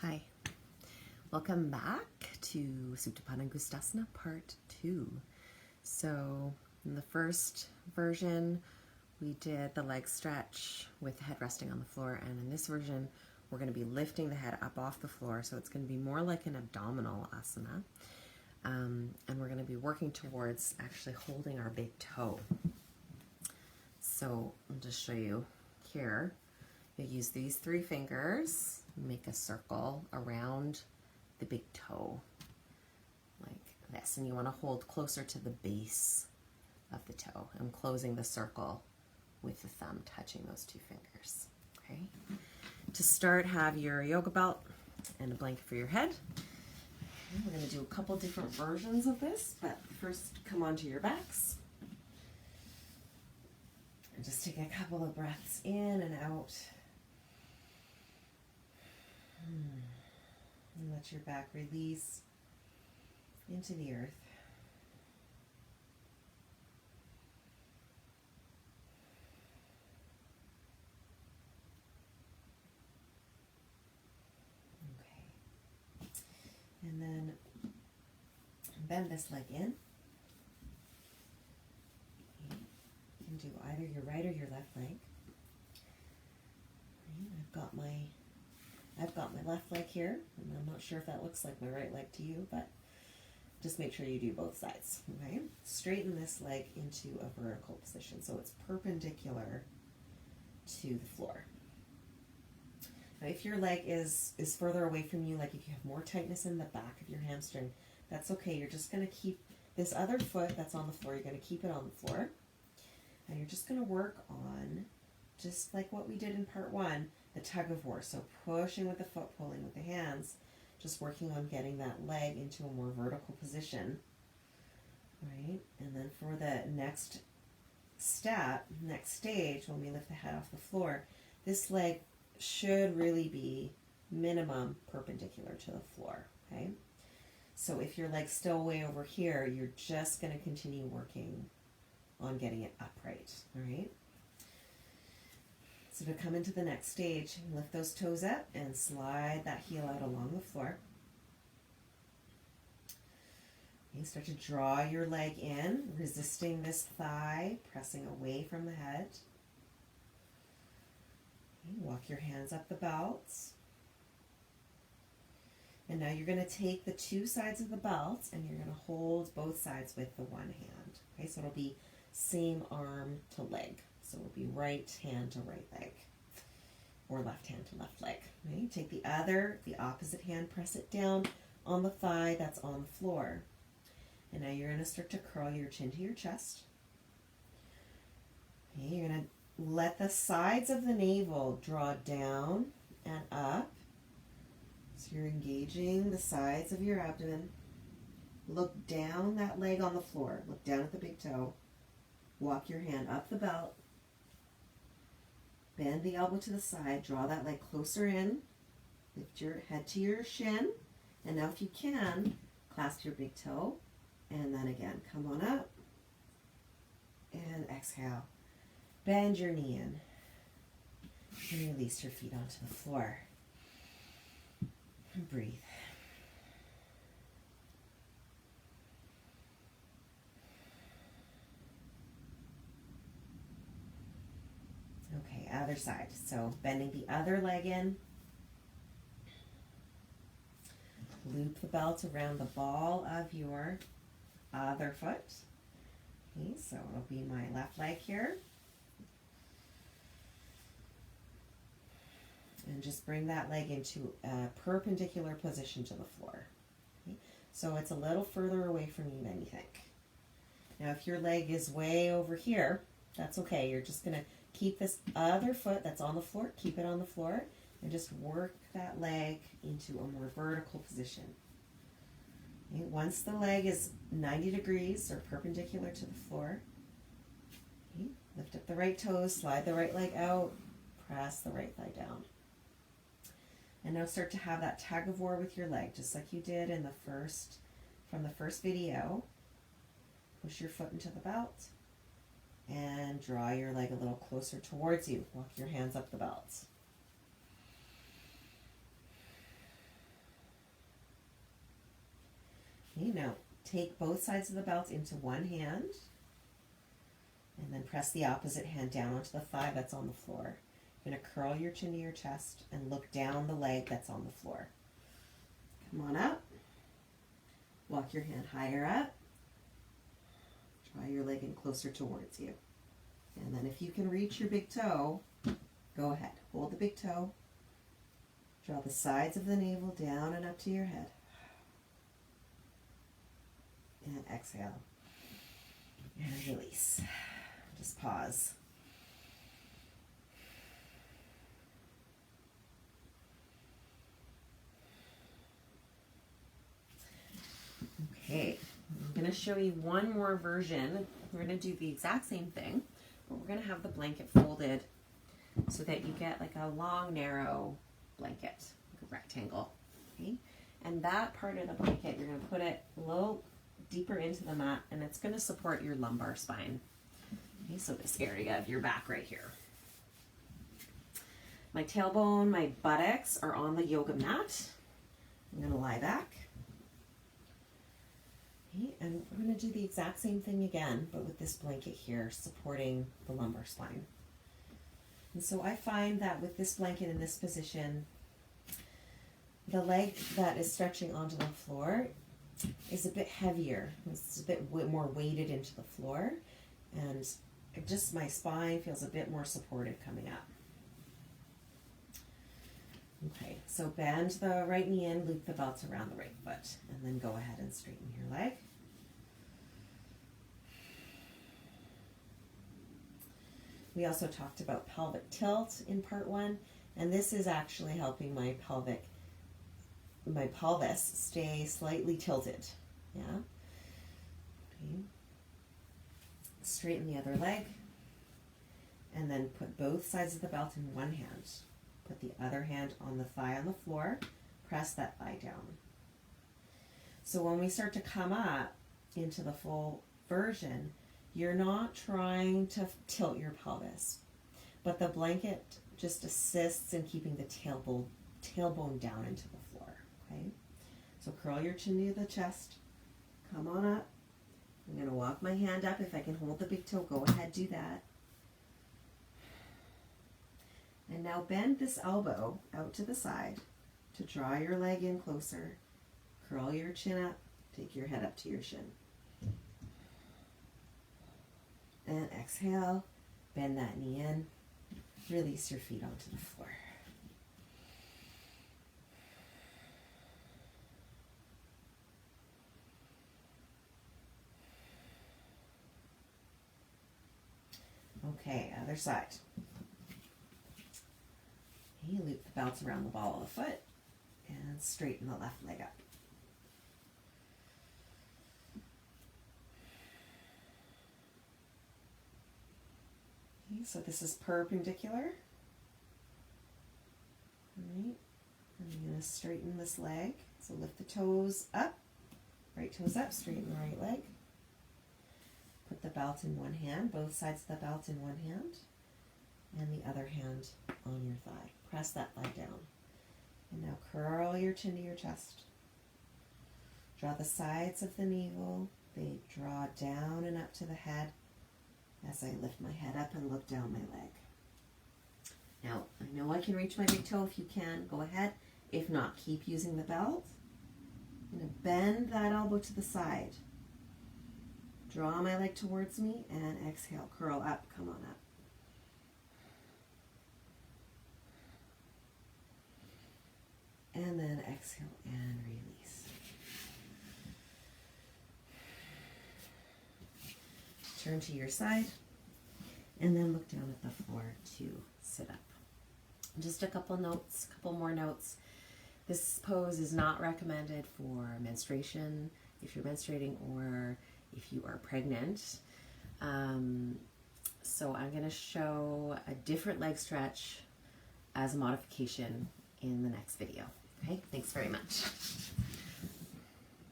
Hi, welcome back to Supta Padangustasana Part 2. So in the first version, we did the leg stretch with the head resting on the floor, and in this version, we're going to be lifting the head up off the floor, so it's going to be more like an abdominal asana, and we're going to be working towards actually holding our big toe. So I'll just show you here. You use these 3 fingers, make a circle around the big toe like this, and you want to hold closer to the base of the toe. I'm closing the circle with the thumb touching those 2 fingers. Okay. To start, have your yoga belt and a blanket for your head. Okay, we're going to do a couple different versions of this, but first come onto your backs. And just take a couple of breaths in and out. And let your back release into the earth. Okay. And then bend this leg in. Okay. You can do either your right or your left leg. Okay. I've got my left leg here, and I'm not sure if that looks like my right leg to you, but just make sure you do both sides. Okay? Straighten this leg into a vertical position so it's perpendicular to the floor. Now, if your leg is further away from you, like if you have more tightness in the back of your hamstring, that's okay. You're just going to keep this other foot that's on the floor, you're going to keep it on the floor, and you're just going to work on, just like what we did in part 1, the tug of war. So pushing with the foot, pulling with the hands, just working on getting that leg into a more vertical position. Right? And then for the next step, next stage, when we lift the head off the floor, this leg should really be minimum perpendicular to the floor. Okay? So if your leg's still way over here, you're just going to continue working on getting it upright. All right? So to come into the next stage, lift those toes up and slide that heel out along the floor. Okay, start to draw your leg in, resisting this thigh, pressing away from the head. Okay, walk your hands up the belt. And now you're going to take the 2 sides of the belt and you're going to hold both sides with the one hand. Okay, so it'll be same arm to leg. So it'll be right hand to right leg, or left hand to left leg. Right? Take the opposite hand, press it down on the thigh that's on the floor. And now you're going to start to curl your chin to your chest. Okay, you're going to let the sides of the navel draw down and up. So you're engaging the sides of your abdomen. Look down that leg on the floor. Look down at the big toe. Walk your hand up the belt. Bend the elbow to the side, draw that leg closer in, lift your head to your shin, and now if you can, clasp your big toe, and then again, come on up, and exhale. Bend your knee in, and release your feet onto the floor. And breathe. Okay, other side. So bending the other leg in. Loop the belt around the ball of your other foot. Okay, so it'll be my left leg here. And just bring that leg into a perpendicular position to the floor. Okay, so it's a little further away from you than you think. Now if your leg is way over here, that's okay. You're just going to keep this other foot that's on the floor, keep it on the floor, and just work that leg into a more vertical position. Okay, once the leg is 90 degrees or perpendicular to the floor, okay, lift up the right toes, slide the right leg out, press the right thigh down. And now start to have that tug of war with your leg, just like you did in from the first video. Push your foot into the belt. And draw your leg a little closer towards you. Walk your hands up the belt. Okay, now take both sides of the belt into one hand and then press the opposite hand down onto the thigh that's on the floor. You're going to curl your chin to your chest and look down the leg that's on the floor. Come on up. Walk your hand higher up. Draw your leg in closer towards you. And then if you can reach your big toe, go ahead. Hold the big toe. Draw the sides of the navel down and up to your head. And exhale. And release. Just pause. Okay, I'm going to show you one more version. We're going to do the exact same thing, but we're going to have the blanket folded so that you get like a long, narrow blanket, like a rectangle. Okay, and that part of the blanket, you're going to put it a little deeper into the mat, and it's going to support your lumbar spine. Okay, so this area of your back right here. My tailbone, my buttocks are on the yoga mat. I'm going to lie back. Okay, and we're going to do the exact same thing again, but with this blanket here supporting the lumbar spine. And so I find that with this blanket in this position, the leg that is stretching onto the floor is a bit heavier. It's a bit more weighted into the floor, and just my spine feels a bit more supported coming up. Okay, so bend the right knee in, loop the belt around the right foot, and then go ahead and straighten your leg. We also talked about pelvic tilt in part 1, and this is actually helping my pelvis stay slightly tilted. Yeah. Okay. Straighten the other leg, and then put both sides of the belt in one hand. Put the other hand on the thigh on the floor. Press that thigh down. So when we start to come up into the full version, you're not trying to tilt your pelvis, but the blanket just assists in keeping the tailbone down into the floor. Okay? So curl your chin to the chest. Come on up. I'm going to walk my hand up. If I can hold the big toe, go ahead, do that. And now bend this elbow out to the side to draw your leg in closer. Curl your chin up. Take your head up to your shin. And exhale. Bend that knee in. Release your feet onto the floor. Okay, other side. Okay, loop the belt around the ball of the foot and straighten the left leg up. Okay, so this is perpendicular. All right, and I'm going to straighten this leg. So lift the toes up, right toes up, straighten the right leg. Put the belt in one hand, both sides of the belt in one hand, and the other hand on your thigh. Press that thigh down. And now curl your chin to your chest. Draw the sides of the navel. They draw down and up to the head as I lift my head up and look down my leg. Now, I know I can reach my big toe. If you can, go ahead. If not, keep using the belt. I'm going to bend that elbow to the side. Draw my leg towards me and exhale. Curl up. Come on up. And then exhale and release. Turn to your side and then look down at the floor to sit up. Just a couple more notes. This pose is not recommended for menstruation, if you're menstruating, or if you are pregnant. So I'm going to show a different leg stretch as a modification in the next video. Okay, thanks very much.